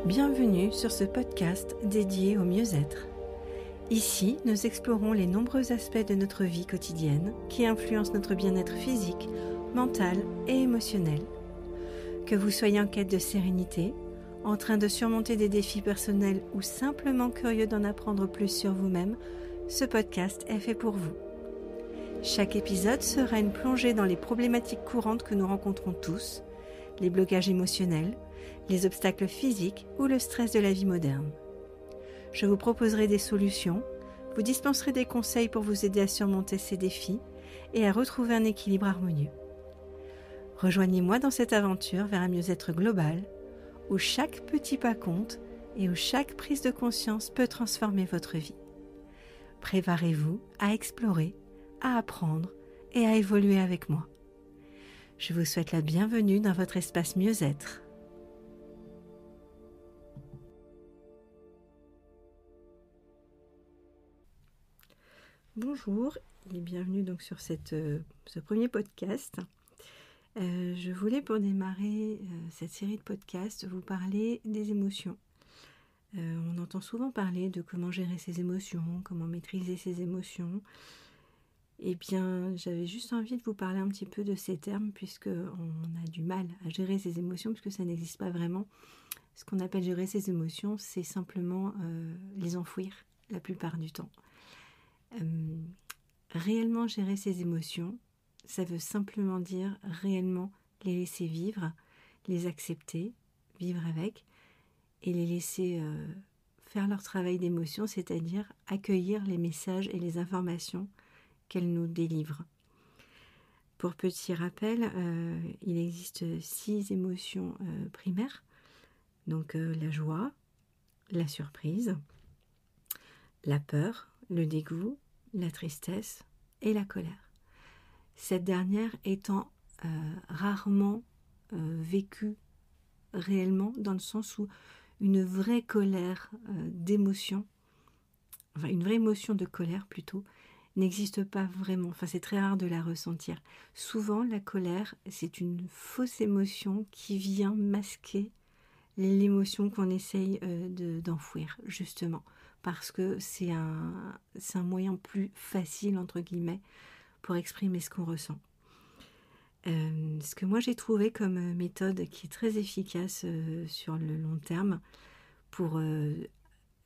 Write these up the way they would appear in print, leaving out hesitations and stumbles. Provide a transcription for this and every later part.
Bienvenue sur ce podcast dédié au mieux-être. Ici, nous explorons les nombreux aspects de notre vie quotidienne qui influencent notre bien-être physique, mental et émotionnel. Que vous soyez en quête de sérénité, en train de surmonter des défis personnels ou simplement curieux d'en apprendre plus sur vous-même, ce podcast est fait pour vous. Chaque épisode sera une plongée dans les problématiques courantes que nous rencontrons tous, les blocages émotionnels, les obstacles physiques ou le stress de la vie moderne. Je vous proposerai des solutions, vous dispenserai des conseils pour vous aider à surmonter ces défis et à retrouver un équilibre harmonieux. Rejoignez-moi dans cette aventure vers un mieux-être global, où chaque petit pas compte et où chaque prise de conscience peut transformer votre vie. Préparez-vous à explorer, à apprendre et à évoluer avec moi. Je vous souhaite la bienvenue dans votre espace mieux-être. Bonjour et bienvenue donc sur ce premier podcast. Je voulais pour démarrer cette série de podcasts vous parler des émotions. On entend souvent parler de comment gérer ses émotions, comment maîtriser ses émotions. Eh bien, j'avais juste envie de vous parler un petit peu de ces termes puisqu'on a du mal à gérer ses émotions puisque ça n'existe pas vraiment. Ce qu'on appelle gérer ses émotions, c'est simplement les enfouir la plupart du temps. Réellement gérer ses émotions, ça veut simplement dire réellement les laisser vivre, les accepter, vivre avec, et les laisser faire leur travail d'émotion, c'est-à-dire accueillir les messages et les informations qu'elles nous délivrent. Pour petit rappel, il existe 6 émotions primaires, donc la joie, la surprise, la peur, le dégoût, la tristesse et la colère. Cette dernière étant rarement vécue réellement dans le sens où une vraie colère d'émotion, enfin une vraie émotion de colère plutôt, n'existe pas vraiment. Enfin, c'est très rare de la ressentir. Souvent, la colère, c'est une fausse émotion qui vient masquer l'émotion qu'on essaye d'enfouir, justement, parce que c'est un moyen plus facile, entre guillemets, pour exprimer ce qu'on ressent. Ce que moi j'ai trouvé comme méthode qui est très efficace sur le long terme pour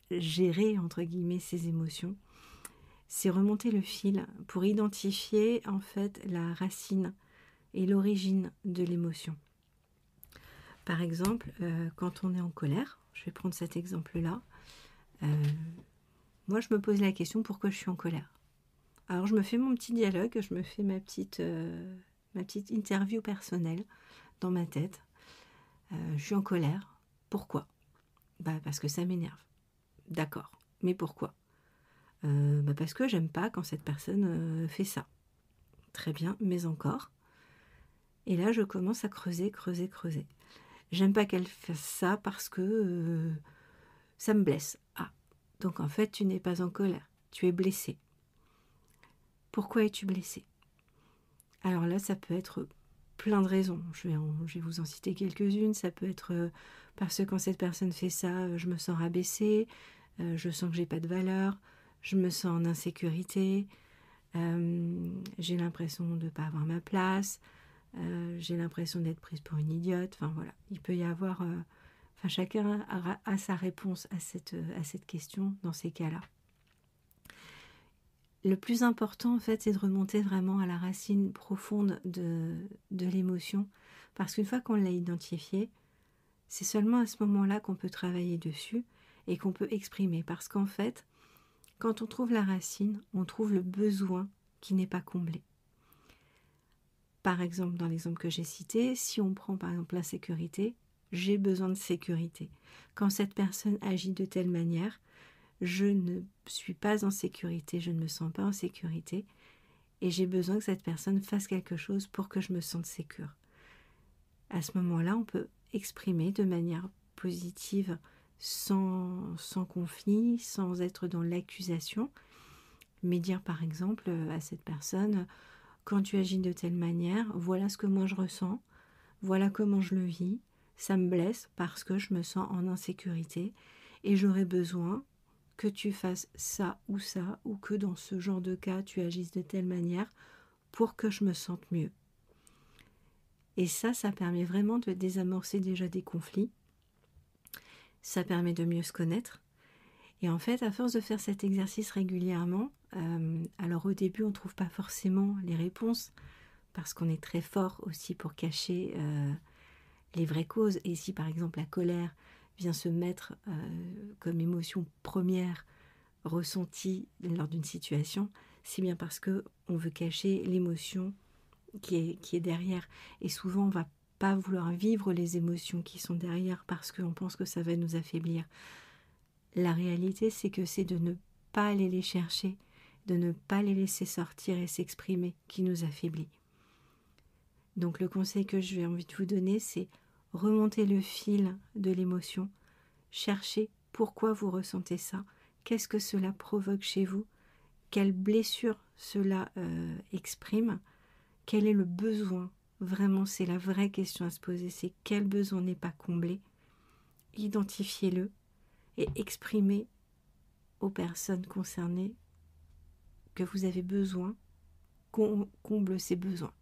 gérer, entre guillemets, ces émotions, c'est remonter le fil pour identifier en fait la racine et l'origine de l'émotion. Par exemple, quand on est en colère, je vais prendre cet exemple-là, moi je me pose la question pourquoi je suis en colère. Alors je me fais mon petit dialogue, je me fais ma petite interview personnelle dans ma tête. Je suis en colère, pourquoi ? Parce que ça m'énerve. D'accord, mais pourquoi ? Parce que j'aime pas quand cette personne fait ça. Très bien, mais encore. Et là je commence à creuser. J'aime pas qu'elle fasse ça parce que ça me blesse. Ah, donc en fait, tu n'es pas en colère, tu es blessé. Pourquoi es-tu blessé ? Alors là, ça peut être plein de raisons. Je vais vous en citer quelques-unes. Ça peut être parce que quand cette personne fait ça, je me sens rabaissée, je sens que j'ai pas de valeur, je me sens en insécurité, j'ai l'impression de ne pas avoir ma place, j'ai l'impression d'être prise pour une idiote. Enfin voilà, il peut y avoir... chacun a sa réponse à cette question dans ces cas-là. Le plus important, en fait, c'est de remonter vraiment à la racine profonde de l'émotion. Parce qu'une fois qu'on l'a identifiée, c'est seulement à ce moment-là qu'on peut travailler dessus et qu'on peut exprimer. Parce qu'en fait, quand on trouve la racine, on trouve le besoin qui n'est pas comblé. Par exemple, dans l'exemple que j'ai cité, si on prend par exemple l'insécurité, j'ai besoin de sécurité. Quand cette personne agit de telle manière, je ne suis pas en sécurité, je ne me sens pas en sécurité et j'ai besoin que cette personne fasse quelque chose pour que je me sente sécure. À ce moment-là, on peut exprimer de manière positive, sans conflit, sans être dans l'accusation, mais dire par exemple à cette personne, quand tu agis de telle manière, voilà ce que moi je ressens, voilà comment je le vis, ça me blesse parce que je me sens en insécurité et j'aurais besoin que tu fasses ça, ou que dans ce genre de cas, tu agisses de telle manière pour que je me sente mieux. Et ça permet vraiment de désamorcer déjà des conflits. Ça permet de mieux se connaître. Et en fait, à force de faire cet exercice régulièrement, alors au début, on ne trouve pas forcément les réponses, parce qu'on est très fort aussi pour cacher les vraies causes. Et si par exemple la colère vient se mettre comme émotion première ressentie lors d'une situation, c'est bien parce que on veut cacher l'émotion qui est derrière. Et souvent, on va pas vouloir vivre les émotions qui sont derrière parce qu'on pense que ça va nous affaiblir. La réalité, c'est que c'est de ne pas aller les chercher, de ne pas les laisser sortir et s'exprimer qui nous affaiblit. Donc le conseil que j'ai envie de vous donner, c'est remonter le fil de l'émotion, chercher pourquoi vous ressentez ça, qu'est-ce que cela provoque chez vous, quelle blessure cela exprime, quel est le besoin. Vraiment, c'est la vraie question à se poser, c'est quel besoin n'est pas comblé. Identifiez-le et exprimez aux personnes concernées que vous avez besoin qu'on comble ces besoins.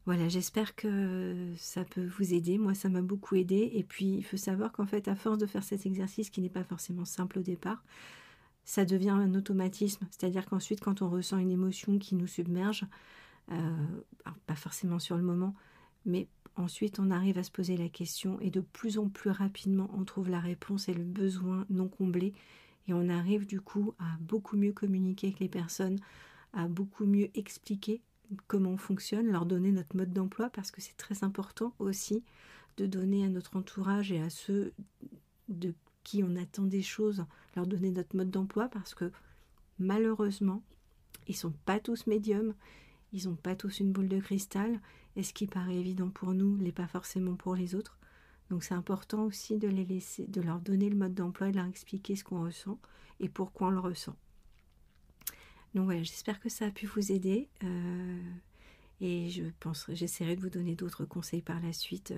Voilà, j'espère que ça peut vous aider. Moi, ça m'a beaucoup aidé. Et puis, il faut savoir qu'en fait, à force de faire cet exercice qui n'est pas forcément simple au départ, ça devient un automatisme. C'est-à-dire qu'ensuite, quand on ressent une émotion qui nous submerge, alors pas forcément sur le moment, mais ensuite, on arrive à se poser la question et de plus en plus rapidement, on trouve la réponse et le besoin non comblé. Et on arrive du coup à beaucoup mieux communiquer avec les personnes, à beaucoup mieux expliquer comment on fonctionne, leur donner notre mode d'emploi, parce que c'est très important aussi de donner à notre entourage et à ceux de qui on attend des choses, leur donner notre mode d'emploi, parce que malheureusement, ils ne sont pas tous médiums, ils n'ont pas tous une boule de cristal, et ce qui paraît évident pour nous l'est pas forcément pour les autres. Donc c'est important aussi de les laisser, de leur donner le mode d'emploi, de leur expliquer ce qu'on ressent et pourquoi on le ressent. Donc voilà, j'espère que ça a pu vous aider et j'essaierai de vous donner d'autres conseils par la suite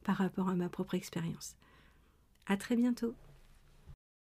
par rapport à ma propre expérience. À très bientôt.